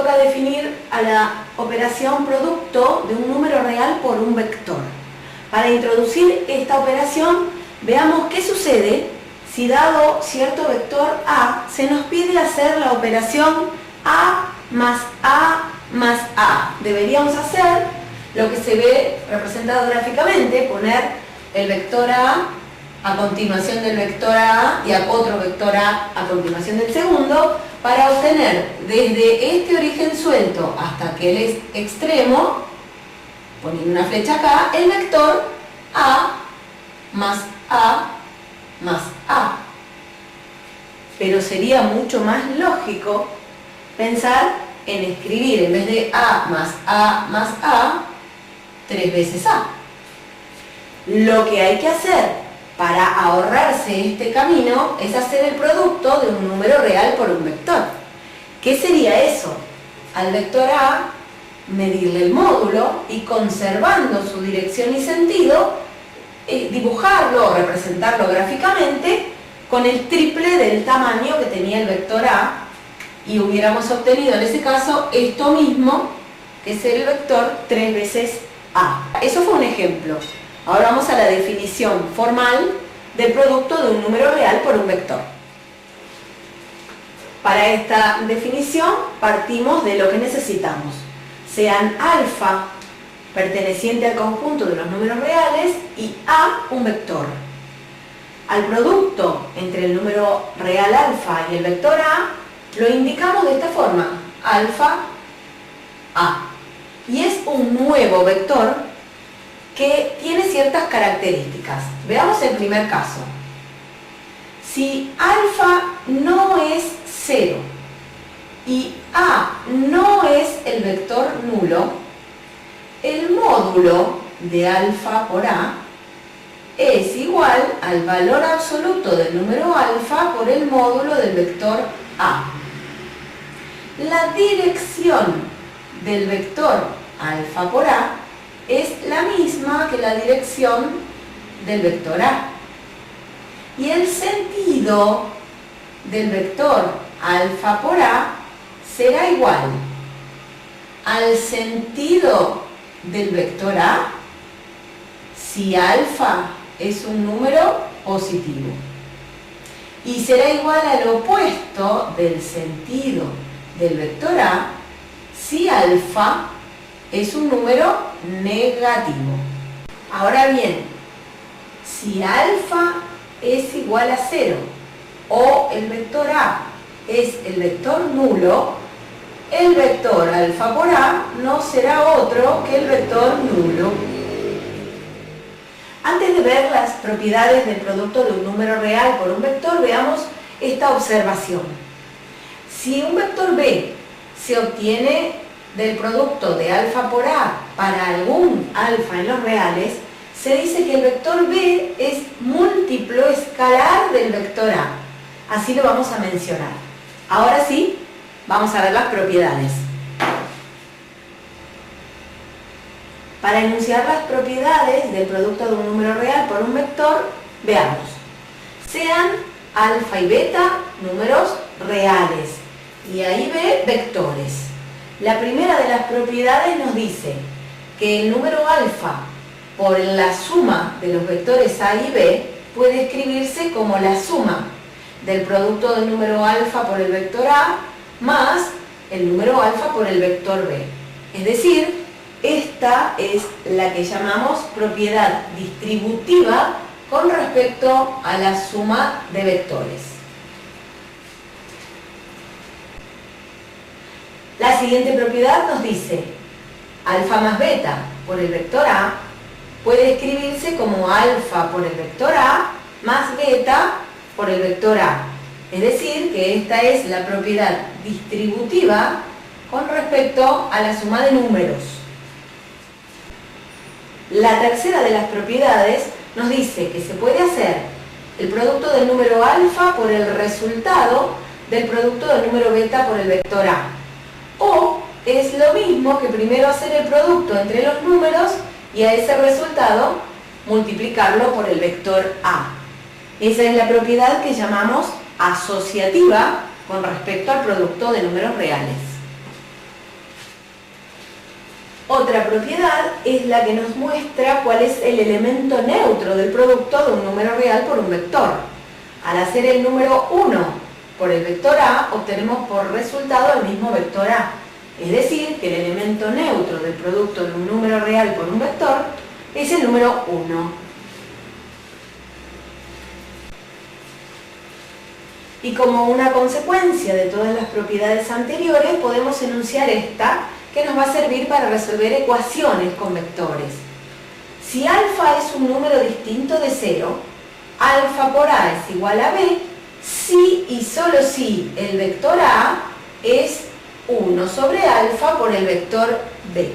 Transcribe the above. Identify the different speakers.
Speaker 1: toca definir a la operación producto de un número real por un vector. Para introducir esta operación, veamos qué sucede si dado cierto vector A, se nos pide hacer la operación A más A más A. Deberíamos hacer lo que se ve representado gráficamente, poner el vector a continuación del vector A y a otro vector a continuación del segundo, para obtener desde este origen suelto hasta aquel extremo, poniendo una flecha acá, el vector A más A más A. Pero sería mucho más lógico pensar en escribir, en vez de A más A, 3 veces A. Lo que hay que hacer para ahorrarse este camino es hacer el producto de un número real por un vector. ¿Qué sería eso? Al vector A, medirle el módulo y, conservando su dirección y sentido, dibujarlo o representarlo gráficamente con el triple del tamaño que tenía el vector A, y hubiéramos obtenido en ese caso esto mismo, que es el vector 3 veces A. Eso fue un ejemplo. Ahora vamos a la definición formal del producto de un número real por un vector. Para esta definición partimos de lo que necesitamos. Sean alfa perteneciente al conjunto de los números reales y A un vector. Al producto entre el número real alfa y el vector A lo indicamos de esta forma: alfa A. Y es un nuevo vector que tiene ciertas características. Veamos el primer caso. Si alfa no es 0 y A no es el vector nulo, el módulo de alfa por A es igual al valor absoluto del número alfa por el módulo del vector A. La dirección del vector alfa por A es la misma que la dirección del vector A. Y el sentido del vector alfa por A será igual al sentido del vector A si alfa es un número positivo. Y será igual al opuesto del sentido del vector A si alfa es un número negativo. Ahora bien, si alfa es igual a 0 o el vector A es el vector nulo, el vector alfa por A no será otro que el vector nulo. Antes de ver las propiedades del producto de un número real por un vector, veamos esta observación. Si un vector B se obtiene del producto de alfa por A para algún alfa en los reales, se dice que el vector B es múltiplo escalar del vector A. Así lo vamos a mencionar. Ahora sí, vamos a ver las propiedades. Para enunciar las propiedades del producto de un número real por un vector, veamos. Sean alfa y beta números reales y A y B vectores. La primera de las propiedades nos dice que el número alfa por la suma de los vectores A y B puede escribirse como la suma del producto del número alfa por el vector A más el número alfa por el vector B. Es decir, esta es la que llamamos propiedad distributiva con respecto a la suma de vectores. La siguiente propiedad nos dice: alfa más beta por el vector A puede escribirse como alfa por el vector A más beta por el vector A. Es decir, que esta es la propiedad distributiva con respecto a la suma de números. La tercera de las propiedades nos dice que se puede hacer el producto del número alfa por el resultado del producto del número beta por el vector A. O es lo mismo que primero hacer el producto entre los números y a ese resultado multiplicarlo por el vector A. Esa es la propiedad que llamamos asociativa con respecto al producto de números reales. Otra propiedad es la que nos muestra cuál es el elemento neutro del producto de un número real por un vector. Al hacer el número 1 por el vector A, obtenemos por resultado el mismo vector A. Es decir, que el elemento neutro del producto de un número real por un vector es el número 1. Y como una consecuencia de todas las propiedades anteriores, podemos enunciar esta, que nos va a servir para resolver ecuaciones con vectores. Si alfa es un número distinto de 0, alfa por A es igual a B, si y solo si el vector A es 1 sobre alfa por el vector B.